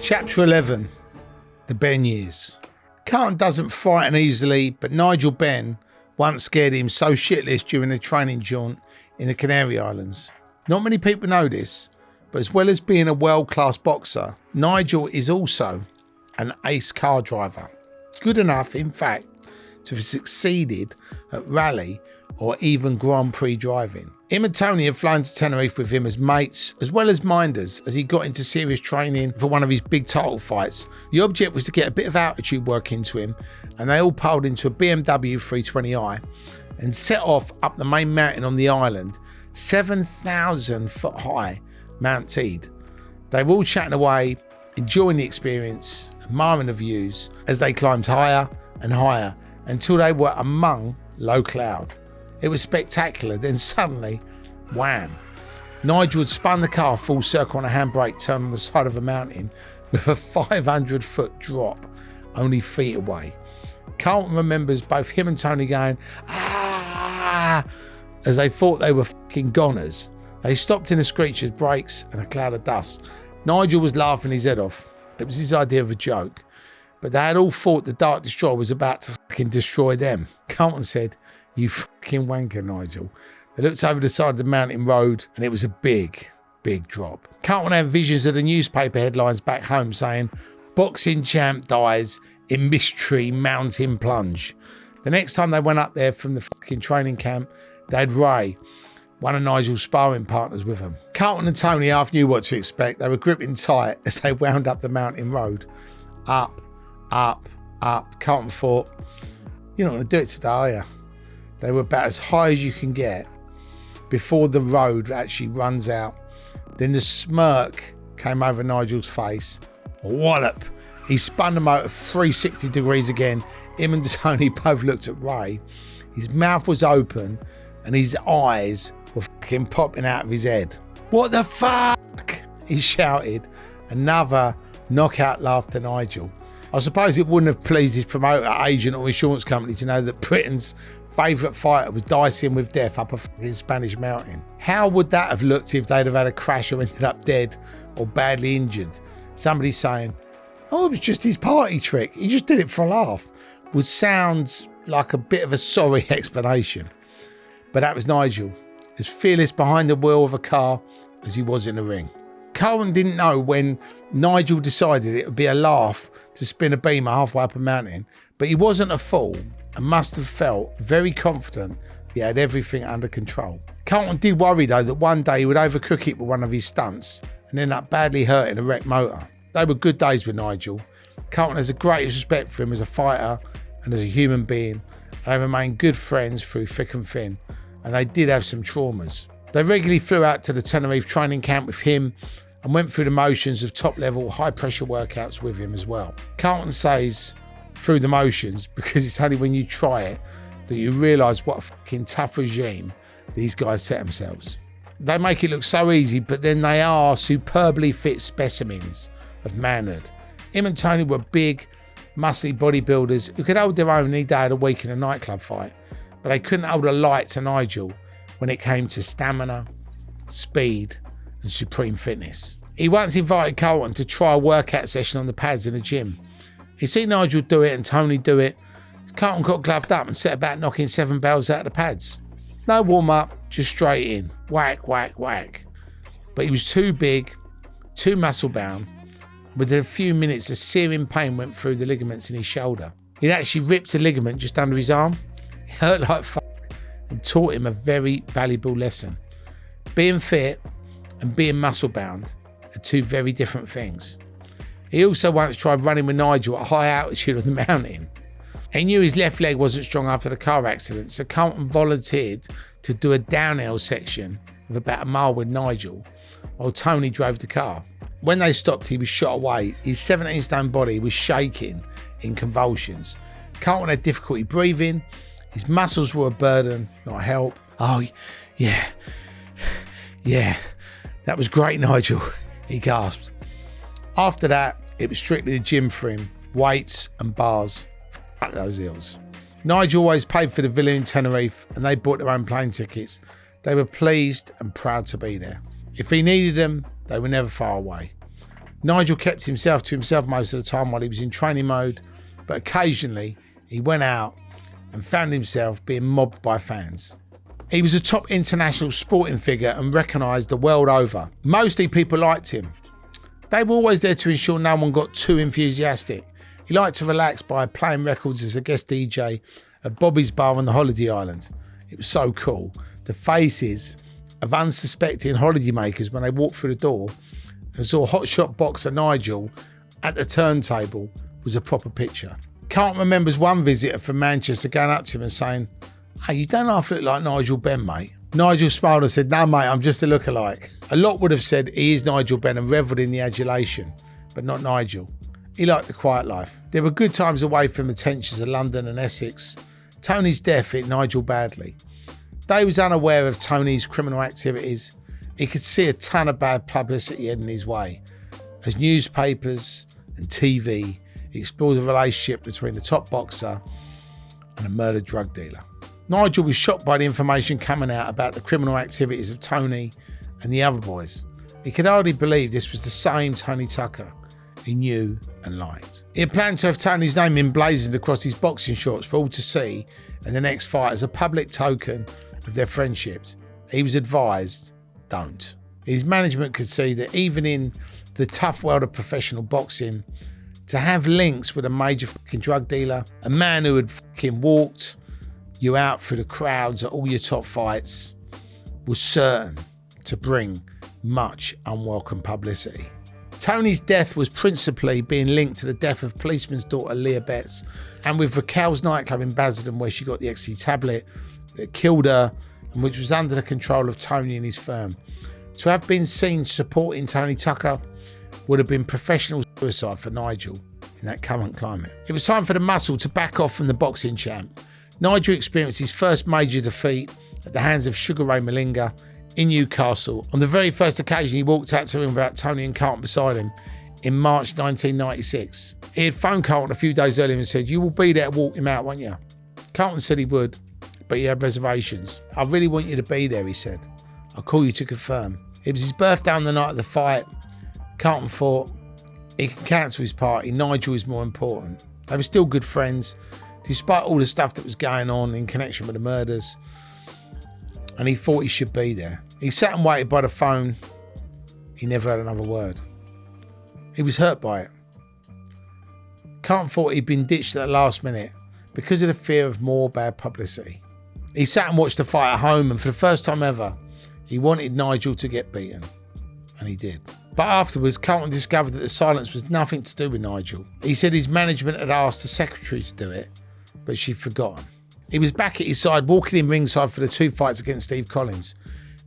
Chapter 11. The Benn Years. Carlton doesn't frighten easily, but Nigel Benn once scared him so shitless during a training jaunt in the Canary Islands. Not many people know this, but as well as being a world-class boxer, Nigel is also an ace car driver. Good enough, in fact, to have succeeded at rally or even Grand Prix driving. Him and Tony had flown to Tenerife with him as mates, as well as minders, as he got into serious training for one of his big title fights. The object was to get a bit of altitude work into him, and they all piled into a BMW 320i and set off up the main mountain on the island, 7,000 foot high Mount Teed. They were all chatting away, enjoying the experience, admiring the views as they climbed higher and higher until they were among low cloud. It was spectacular. Then suddenly, wham! Nigel had spun the car full circle on a handbrake turn on the side of a mountain with a 500-foot drop only feet away. Carlton remembers both him and Tony going, "Ah!" as they thought they were fucking goners. They stopped in a screech as brakes and a cloud of dust. Nigel was laughing his head off. It was his idea of a joke. But they had all thought the Dark Destroyer was about to fucking destroy them. Carlton said, "You fucking wanker, Nigel." They looked over the side of the mountain road and it was a big, big drop. Carlton had visions of the newspaper headlines back home saying, "Boxing champ dies in mystery mountain plunge." The next time they went up there from the fucking training camp, they had Ray, one of Nigel's sparring partners, with them. Carlton and Tony half knew what to expect. They were gripping tight as they wound up the mountain road. Up, up, up. Carlton thought, "You're not going to do it today, are you?" They were about as high as you can get before the road actually runs out. Then the smirk came over Nigel's face. Wallop! He spun the motor 360 degrees again. Him and Tony both looked at Ray. His mouth was open and his eyes were fucking popping out of his head. "What the fuck?" he shouted. Another knockout laugh to Nigel. I suppose it wouldn't have pleased his promoter, agent or insurance company to know that Britain's favourite fighter was dicing with death up a fucking Spanish mountain. How would that have looked if they'd have had a crash or ended up dead or badly injured? Somebody saying, "Oh, it was just his party trick. He just did it for a laugh," would sound like a bit of a sorry explanation. But that was Nigel, as fearless behind the wheel of a car as he was in the ring. Carlton didn't know when Nigel decided it would be a laugh to spin a beamer halfway up a mountain, but he wasn't a fool and must have felt very confident he had everything under control. Carlton did worry though that one day he would overcook it with one of his stunts and end up badly hurting a wrecked motor. They were good days with Nigel. Carlton has the greatest respect for him as a fighter and as a human being, and they remained good friends through thick and thin, and they did have some traumas. They regularly flew out to the Tenerife training camp with him and went through the motions of top-level, high-pressure workouts with him as well. Carlton says through the motions because it's only when you try it that you realise what a fucking tough regime these guys set themselves. They make it look so easy, but then they are superbly fit specimens of manhood. Him and Tony were big, muscly bodybuilders who could hold their own any day of the week in a nightclub fight, but they couldn't hold a light to Nigel when it came to stamina, speed and supreme fitness. He once invited Carlton to try a workout session on the pads in the gym. He'd seen Nigel do it and Tony do it. Carlton got gloved up and set about knocking 7 bells out of the pads. No warm-up, just straight in. Whack, whack, whack. But he was too big, too muscle-bound. Within a few minutes, a searing pain went through the ligaments in his shoulder. He'd actually ripped a ligament just under his arm. It hurt like fuck and taught him a very valuable lesson. Being fit and being muscle-bound are two very different things. He also once tried running with Nigel at a high altitude on the mountain. He knew his left leg wasn't strong after the car accident, so Carlton volunteered to do a downhill section of about a mile with Nigel while Tony drove the car. When they stopped, he was shot away. His 17-stone body was shaking in convulsions. Carlton had difficulty breathing. His muscles were a burden, not a help. "Oh, yeah, that was great, Nigel," he gasped. After that, it was strictly the gym for him, weights and bars. Fuck those hills. Nigel always paid for the villa in Tenerife and they bought their own plane tickets. They were pleased and proud to be there. If he needed them, they were never far away. Nigel kept himself to himself most of the time while he was in training mode, but occasionally he went out and found himself being mobbed by fans. He was a top international sporting figure and recognised the world over. Mostly people liked him. They were always there to ensure no one got too enthusiastic. He liked to relax by playing records as a guest DJ at Bobby's Bar on the Holiday Island. It was so cool. The faces of unsuspecting holidaymakers when they walked through the door and saw hotshot boxer Nigel at the turntable was a proper picture. Carlton remembers one visitor from Manchester going up to him and saying, "Hey, you don't half look like Nigel Benn, mate." Nigel smiled and said, "No, mate, I'm just a lookalike." A lot would have said he is Nigel Benn and revelled in the adulation, but not Nigel. He liked the quiet life. There were good times away from the tensions of London and Essex. Tony's death hit Nigel badly. Though he was unaware of Tony's criminal activities, he could see a ton of bad publicity heading his way, as newspapers and TV explored the relationship between the top boxer and a murdered drug dealer. Nigel was shocked by the information coming out about the criminal activities of Tony and the other boys. He could hardly believe this was the same Tony Tucker he knew and liked. He had planned to have Tony's name emblazoned across his boxing shorts for all to see in the next fight as a public token of their friendships. He was advised, don't. His management could see that even in the tough world of professional boxing, to have links with a major fucking drug dealer, a man who had fucking walked you out through the crowds at all your top fights, was certain to bring much unwelcome publicity. Tony's death was principally being linked to the death of policeman's daughter Leah Betts, and with Raquel's nightclub in Basildon where she got the ecstasy tablet that killed her and which was under the control of Tony and his firm. To have been seen supporting Tony Tucker would have been professional suicide for Nigel in that current climate. It was time for the muscle to back off from the boxing champ. Nigel experienced his first major defeat at the hands of Sugar Ray Malinga in Newcastle. On the very first occasion he walked out to him without Tony and Carlton beside him in March 1996. He had phoned Carlton a few days earlier and said, "You will be there to walk him out, won't you?" Carlton said he would, but he had reservations. "I really want you to be there," he said. "I'll call you to confirm." It was his birthday on the night of the fight. Carlton thought he can cancel his party. Nigel is more important. They were still good friends, despite all the stuff that was going on in connection with the murders, and he thought he should be there. He sat and waited by the phone. He never heard another word. He was hurt by it. Carlton thought he'd been ditched at the last minute because of the fear of more bad publicity. He sat and watched the fight at home, and for the first time ever, he wanted Nigel to get beaten, and he did. But afterwards, Carlton discovered that the silence was nothing to do with Nigel. He said his management had asked the secretary to do it, but she'd forgotten. He was back at his side, walking in ringside for the two fights against Steve Collins.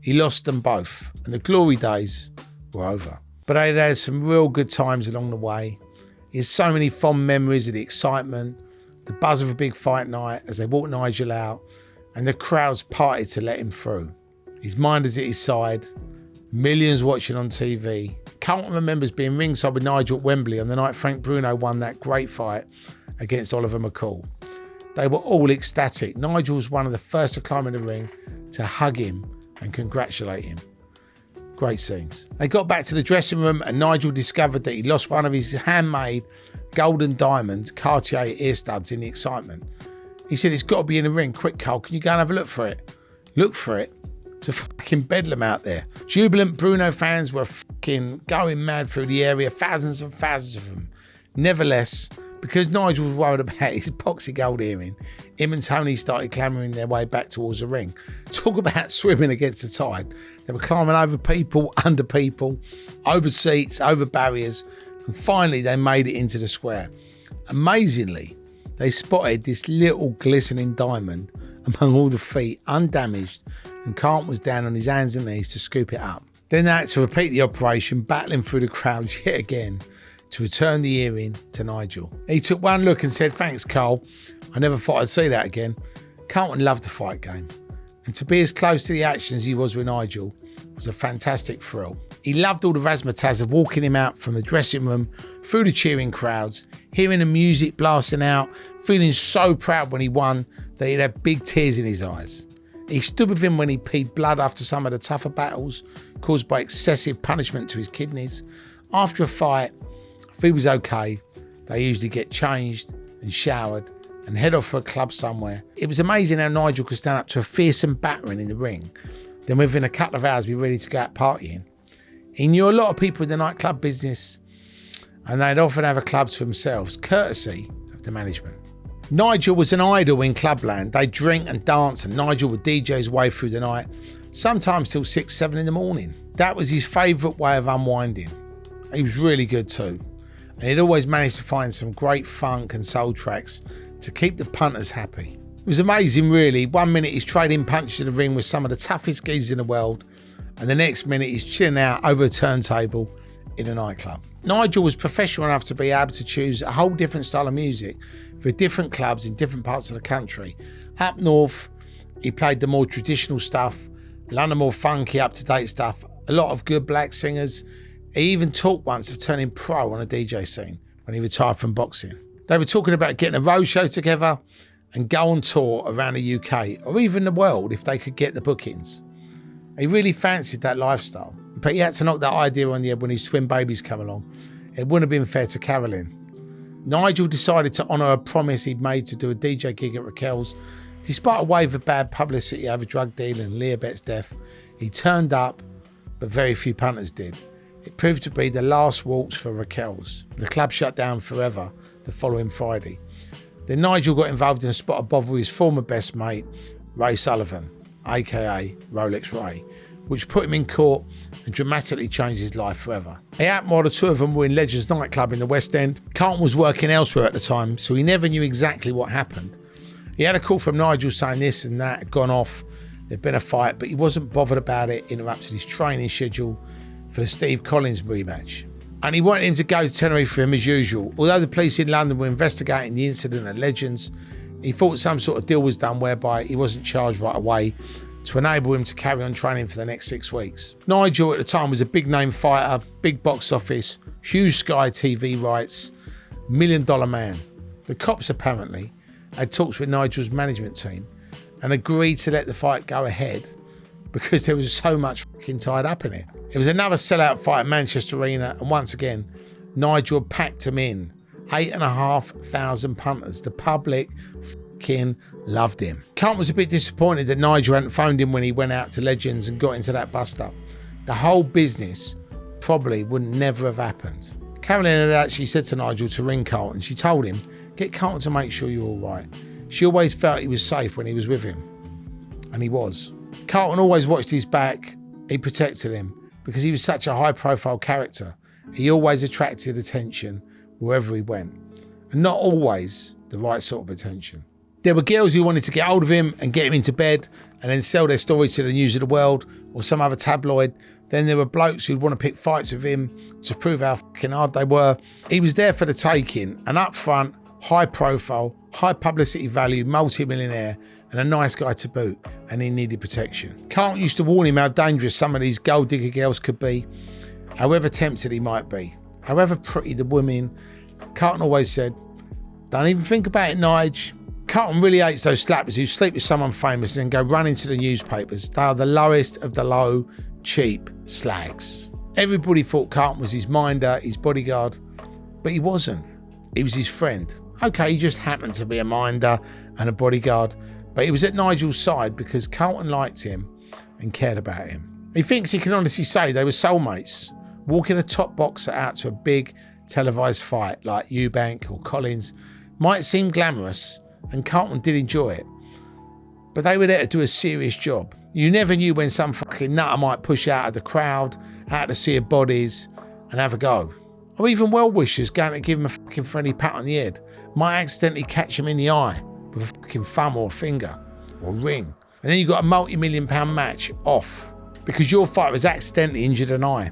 He lost them both, and the glory days were over. But they had some real good times along the way. He has so many fond memories of the excitement, the buzz of a big fight night as they walked Nigel out, and the crowds parted to let him through. His mind is at his side, millions watching on TV. Carlton remembers being ringside with Nigel at Wembley on the night Frank Bruno won that great fight against Oliver McCall. They were all ecstatic. Nigel was one of the first to climb in the ring to hug him and congratulate him. Great scenes. They got back to the dressing room and Nigel discovered that he'd lost one of his handmade golden diamond Cartier ear studs in the excitement. He said, "It's got to be in the ring. Quick, Carl, can you go and have a look for it?" Look for it? It's a fucking bedlam out there. Jubilant Bruno fans were fucking going mad through the area, thousands and thousands of them. Nevertheless, because Nigel was worried about his boxy gold earring, him and Tony started clambering their way back towards the ring. Talk about swimming against the tide. They were climbing over people, under people, over seats, over barriers, and finally they made it into the square. Amazingly, they spotted this little glistening diamond among all the feet, undamaged, and Carlton was down on his hands and knees to scoop it up. Then they had to repeat the operation, battling through the crowds yet again to return the earring to Nigel. He took one look and said, "Thanks, Carl. I never thought I'd see that again." Carlton loved the fight game, and to be as close to the action as he was with Nigel was a fantastic thrill. He loved all the razzmatazz of walking him out from the dressing room, through the cheering crowds, hearing the music blasting out, feeling so proud when he won that he'd have big tears in his eyes. He stood with him when he peed blood after some of the tougher battles caused by excessive punishment to his kidneys. After a fight, if he was okay, they usually get changed and showered and head off for a club somewhere. It was amazing how Nigel could stand up to a fearsome battering in the ring, then within a couple of hours be ready to go out partying. He knew a lot of people in the nightclub business, and they'd often have a clubs for themselves, courtesy of the management. Nigel was an idol in clubland. They'd drink and dance, and Nigel would DJ his way through the night, sometimes till 6, 7 in the morning. That was his favourite way of unwinding. He was really good too, and he'd always managed to find some great funk and soul tracks to keep the punters happy. It was amazing really. 1 minute he's trading punches in the ring with some of the toughest geezers in the world, and the next minute he's chilling out over a turntable in a nightclub. Nigel was professional enough to be able to choose a whole different style of music for different clubs in different parts of the country. Up north, he played the more traditional stuff, London more funky, up-to-date stuff, a lot of good black singers. He even talked once of turning pro on a DJ scene when he retired from boxing. They were talking about getting a road show together and go on tour around the UK or even the world if they could get the bookings. He really fancied that lifestyle, but he had to knock that idea on the head when his twin babies come along. It wouldn't have been fair to Carolyn. Nigel decided to honour a promise he'd made to do a DJ gig at Raquel's. Despite a wave of bad publicity over drug dealing and Leah Bett's death, he turned up, but very few punters did. It proved to be the last waltz for Raquel's. The club shut down forever the following Friday. Then Nigel got involved in a spot of bother with his former best mate, Ray Sullivan, aka Rolex Ray, which put him in court and dramatically changed his life forever. It happened while the two of them were in Legends nightclub in the West End. Carlton was working elsewhere at the time, so he never knew exactly what happened. He had a call from Nigel saying this and that had gone off, there'd been a fight, but he wasn't bothered about it, interrupted his training schedule for the Steve Collins rematch. And he wanted him to go to Tenerife for him as usual. Although the police in London were investigating the incident at Legends, he thought some sort of deal was done whereby he wasn't charged right away to enable him to carry on training for the next 6 weeks. Nigel at the time was a big name fighter, big box office, huge Sky TV rights, $1 million man. The cops apparently had talks with Nigel's management team and agreed to let the fight go ahead because there was so much fucking tied up in it. It was another sellout fight at Manchester Arena, and once again, Nigel packed him in. 8,500 punters. The public fucking loved him. Carlton was a bit disappointed that Nigel hadn't phoned him when he went out to Legends and got into that bust-up. The whole business probably would never have happened. Carolyn had actually said to Nigel to ring Carlton. She told him, get Carlton to make sure you're all right. She always felt he was safe when he was with him. And he was. Carlton always watched his back. He protected him because he was such a high-profile character. He always attracted attention wherever he went. And not always the right sort of attention. There were girls who wanted to get hold of him and get him into bed and then sell their stories to the News of the World or some other tabloid. Then there were blokes who'd want to pick fights with him to prove how fucking hard they were. He was there for the taking, an upfront, high profile, high publicity value, multi-millionaire and a nice guy to boot, and he needed protection. Carlton used to warn him how dangerous some of these gold digger girls could be, however tempted he might be, however pretty the women. Carlton always said, don't even think about it, Nige. Carlton really hates those slappers who sleep with someone famous and then go running to the newspapers. They are the lowest of the low, cheap slags. Everybody thought Carlton was his minder, his bodyguard, but he wasn't. He was his friend. Okay, he just happened to be a minder and a bodyguard, but he was at Nigel's side because Carlton liked him and cared about him. He thinks he can honestly say they were soulmates, walking a top boxer out to a big televised fight like Eubank or Collins might seem glamorous, and Carlton did enjoy it, but they were there to do a serious job. You never knew when some fucking nutter might push out of the crowd, out to see bodies and have a go. Or even well-wishers going to give him a fucking friendly pat on the head might accidentally catch him in the eye with a fucking thumb or finger or ring. And then you got a multi-million-pound match off because your fighter has accidentally injured an eye.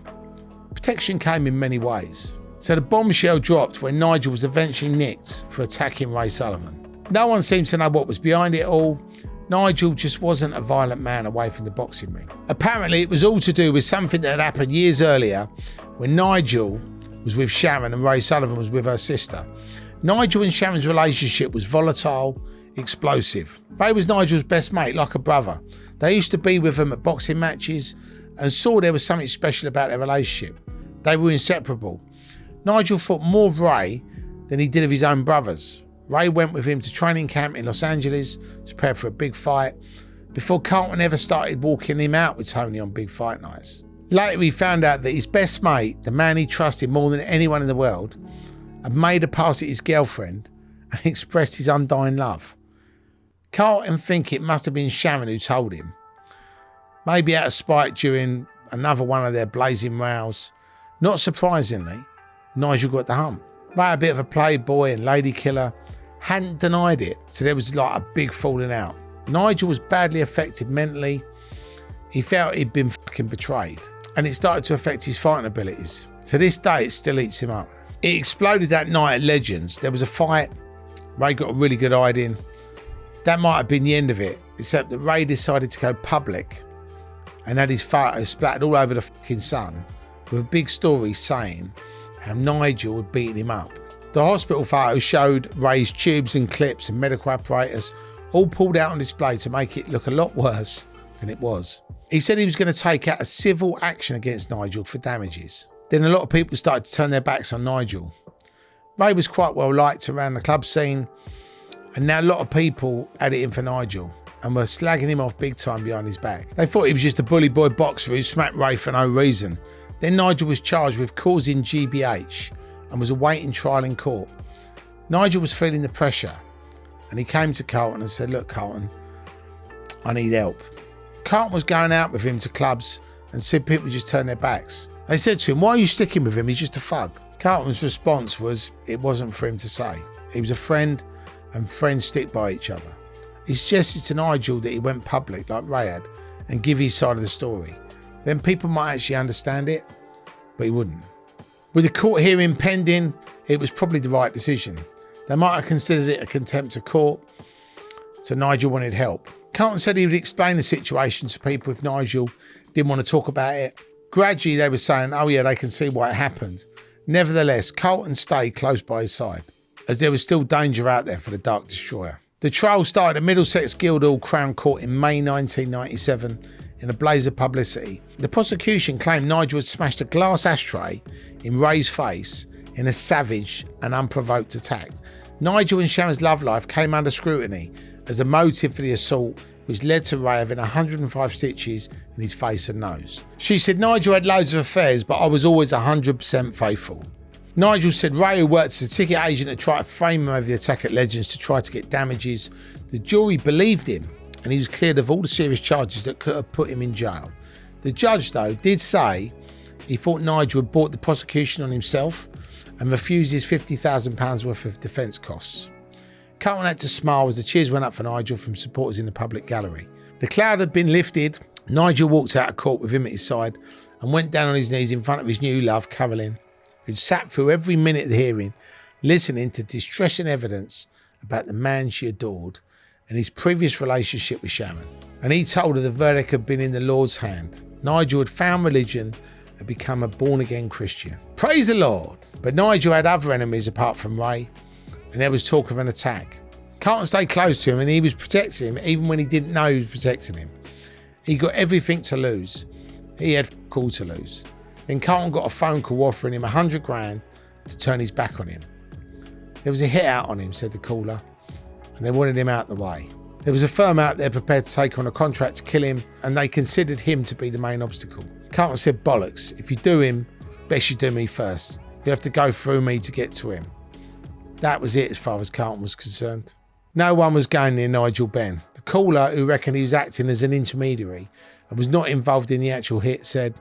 Protection came in many ways. So the bombshell dropped when Nigel was eventually nicked for attacking Ray Sullivan. No one seems to know what was behind it all. Nigel just wasn't a violent man away from the boxing ring. Apparently it was all to do with something that had happened years earlier when Nigel was with Sharon and Ray Sullivan was with her sister. Nigel and Sharon's relationship was volatile, explosive. Ray was Nigel's best mate, like a brother. They used to be with him at boxing matches and saw there was something special about their relationship. They were inseparable. Nigel thought more of Ray than he did of his own brothers. Ray went with him to training camp in Los Angeles to prepare for a big fight before Carlton ever started walking him out with Tony on big fight nights. Later he found out that his best mate, the man he trusted more than anyone in the world, had made a pass at his girlfriend and expressed his undying love. Carlton think it must have been Sharon who told him. Maybe out of spite during another one of their blazing rows. Not surprisingly, Nigel got the hump. Ray, a bit of a playboy and lady killer, hadn't denied it, so there was like a big falling out. Nigel was badly affected mentally. He felt he'd been fucking betrayed, and it started to affect his fighting abilities. To this day, it still eats him up. It exploded that night at Legends. There was a fight. Ray got a really good hiding. That might have been the end of it, except that Ray decided to go public and had his photos splattered all over the fucking sun with a big story saying how Nigel had beaten him up. The hospital photos showed Ray's tubes and clips and medical apparatus all pulled out on display to make it look a lot worse than it was. He said he was going to take out a civil action against Nigel for damages. Then a lot of people started to turn their backs on Nigel. Ray was quite well liked around the club scene, and now a lot of people had it in for Nigel and were slagging him off big time behind his back. They thought he was just a bully boy boxer who smacked Ray for no reason. Then Nigel was charged with causing GBH and was awaiting trial in court. Nigel was feeling the pressure and he came to Carlton and said, "Look, Carlton, I need help." Carlton was going out with him to clubs and said people just turn their backs. They said to him, "Why are you sticking with him? He's just a thug." Carlton's response was it wasn't for him to say. He was a friend and friends stick by each other. He suggested to Nigel that he went public like Ray had and give his side of the story. Then people might actually understand it, but he wouldn't. With the court hearing pending, it was probably the right decision. They might have considered it a contempt of court, so Nigel wanted help. Carlton said he would explain the situation to people if Nigel didn't want to talk about it. Gradually they were saying, oh yeah, they can see why it happened. Nevertheless, Carlton stayed close by his side, as there was still danger out there for the Dark Destroyer. The trial started at Middlesex Guildhall Crown Court in May 1997 in a blaze of publicity. The prosecution claimed Nigel had smashed a glass ashtray in Ray's face in a savage and unprovoked attack. Nigel and Sharon's love life came under scrutiny as a motive for the assault, which led to Ray having 105 stitches in his face and nose. She said, "Nigel had loads of affairs, but I was always 100% faithful." Nigel said Ray, who worked as a ticket agent, had tried to frame him over the attack at Legends to try to get damages. The jury believed him and he was cleared of all the serious charges that could have put him in jail. The judge, though, did say he thought Nigel had brought the prosecution on himself and refused his £50,000 worth of defence costs. Carlton had to smile as the cheers went up for Nigel from supporters in the public gallery. The cloud had been lifted. Nigel walked out of court with him at his side and went down on his knees in front of his new love, Carolyn, who'd sat through every minute of the hearing, listening to distressing evidence about the man she adored and his previous relationship with Sharon. And he told her the verdict had been in the Lord's hand. Nigel had found religion and become a born-again Christian. Praise the Lord! But Nigel had other enemies apart from Ray, and there was talk of an attack. Carlton stayed close to him and he was protecting him even when he didn't know he was protecting him. He got everything to lose. He had all to lose. Then Carlton got a phone call offering him 100 grand to turn his back on him. There was a hit out on him, said the caller, and they wanted him out of the way. There was a firm out there prepared to take on a contract to kill him, and they considered him to be the main obstacle. Carlton said, bollocks, if you do him, best you do me first. You have to go through me to get to him. That was it as far as Carlton was concerned. No one was going near Nigel Benn. The caller, who reckoned he was acting as an intermediary and was not involved in the actual hit, said,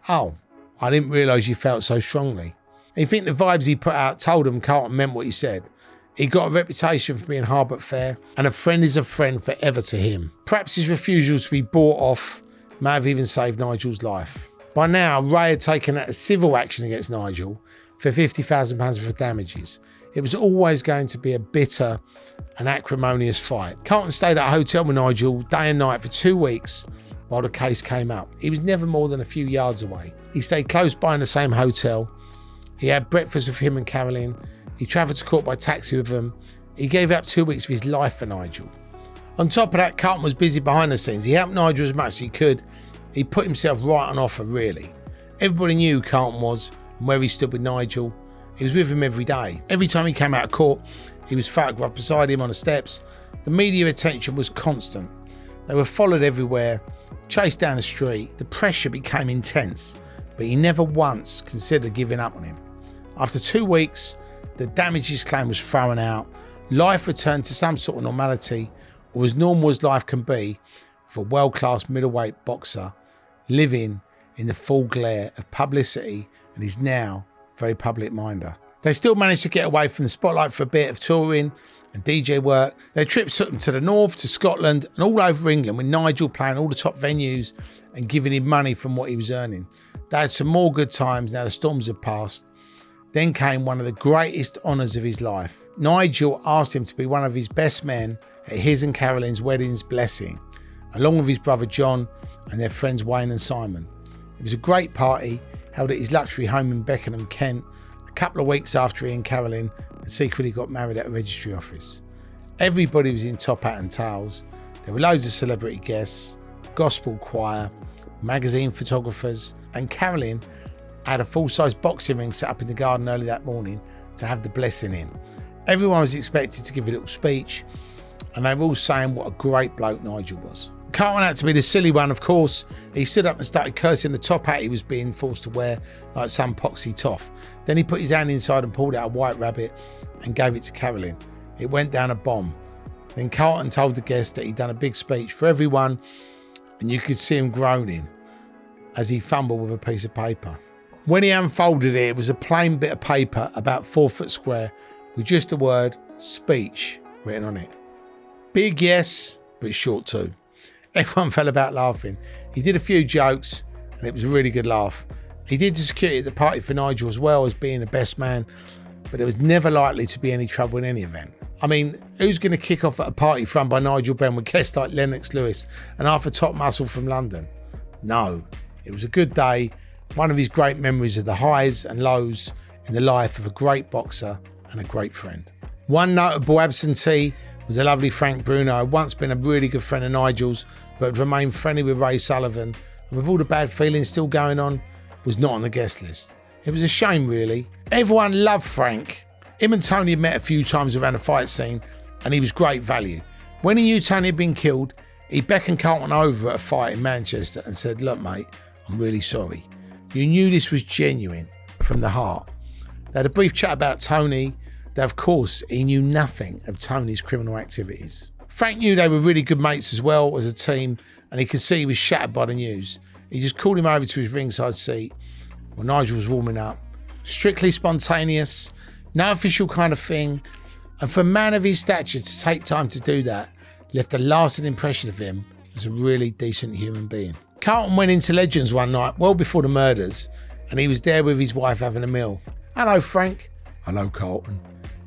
"Oh, I didn't realise you felt so strongly." You think the vibes he put out told him Carlton meant what he said. He got a reputation for being hard but fair, and a friend is a friend forever to him. Perhaps his refusal to be bought off may have even saved Nigel's life. By now, Ray had taken out a civil action against Nigel for £50,000 for damages. It was always going to be a bitter and acrimonious fight. Carlton stayed at a hotel with Nigel day and night for 2 weeks while the case came up. He was never more than a few yards away. He stayed close by in the same hotel. He had breakfast with him and Carolyn. He travelled to court by taxi with them. He gave up 2 weeks of his life for Nigel. On top of that, Carlton was busy behind the scenes. He helped Nigel as much as he could. He put himself right on offer, really. Everybody knew who Carlton was, and where he stood with Nigel. He was with him every day. Every time he came out of court, he was photographed beside him on the steps. The media attention was constant. They were followed everywhere, chased down the street. The pressure became intense, but he never once considered giving up on him. After 2 weeks, the damages claim was thrown out. Life returned to some sort of normality, or as normal as life can be for a world-class middleweight boxer living in the full glare of publicity and is now a very public minder. They still managed to get away from the spotlight for a bit of touring and DJ work. Their trips took them to the north, to Scotland and all over England, with Nigel playing all the top venues and giving him money from what he was earning. They had some more good times now the storms had passed. Then came one of the greatest honours of his life. Nigel asked him to be one of his best men at his and Caroline's wedding's blessing, along with his brother John and their friends Wayne and Simon. It was a great party held at his luxury home in Beckenham, Kent, a couple of weeks after he and Caroline had secretly got married at a registry office. Everybody was in top hat and tails. There were loads of celebrity guests, gospel choir, magazine photographers, and Caroline had a full-size boxing ring set up in the garden early that morning to have the blessing in. Everyone was expected to give a little speech, and they were all saying what a great bloke Nigel was. Carlton had to be the silly one, of course. He stood up and started cursing the top hat he was being forced to wear like some poxy toff. Then he put his hand inside and pulled out a white rabbit and gave it to Caroline. It went down a bomb. Then Carlton told the guests that he'd done a big speech for everyone, and you could see him groaning as he fumbled with a piece of paper. When he unfolded it, it was a plain bit of paper about 4 foot square with just the word speech written on it. Big yes, but short too. Everyone fell about laughing. He did a few jokes and it was a really good laugh. He did the security at the party for Nigel as well as being the best man, but there was never likely to be any trouble in any event. I mean, who's going to kick off at a party run by Nigel Benn with guests like Lennox Lewis and half a top muscle from London? No, it was a good day. One of his great memories of the highs and lows in the life of a great boxer and a great friend. One notable absentee was a lovely Frank Bruno, who had once been a really good friend of Nigel's, but had remained friendly with Ray Sullivan, and with all the bad feelings still going on, was not on the guest list. It was a shame, really. Everyone loved Frank. Him and Tony had met a few times around the fight scene, and he was great value. When he knew Tony had been killed, he beckoned Carlton over at a fight in Manchester and said, "Look, mate, I'm really sorry. You knew this was genuine, from the heart." They had a brief chat about Tony, though of course he knew nothing of Tony's criminal activities. Frank knew they were really good mates as well as a team, and he could see he was shattered by the news. He just called him over to his ringside seat while Nigel was warming up. Strictly spontaneous, no official kind of thing, and for a man of his stature to take time to do that left a lasting impression of him as a really decent human being. Carlton went into Legends one night, well before the murders, and he was there with his wife having a meal. "Hello, Frank." "Hello, Carlton."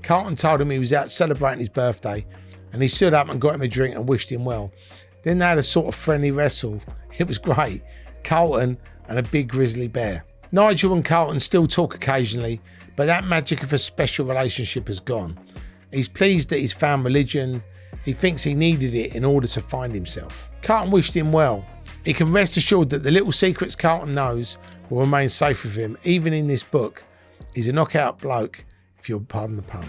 Carlton told him he was out celebrating his birthday, and he stood up and got him a drink and wished him well. Then they had a sort of friendly wrestle. It was great. Carlton and a big grizzly bear. Nigel and Carlton still talk occasionally, but that magic of a special relationship has gone. He's pleased that he's found religion. He thinks he needed it in order to find himself. Carlton wished him well. He can rest assured that the little secrets Carlton knows will remain safe with him, even in this book. He's a knockout bloke, if you'll pardon the pun.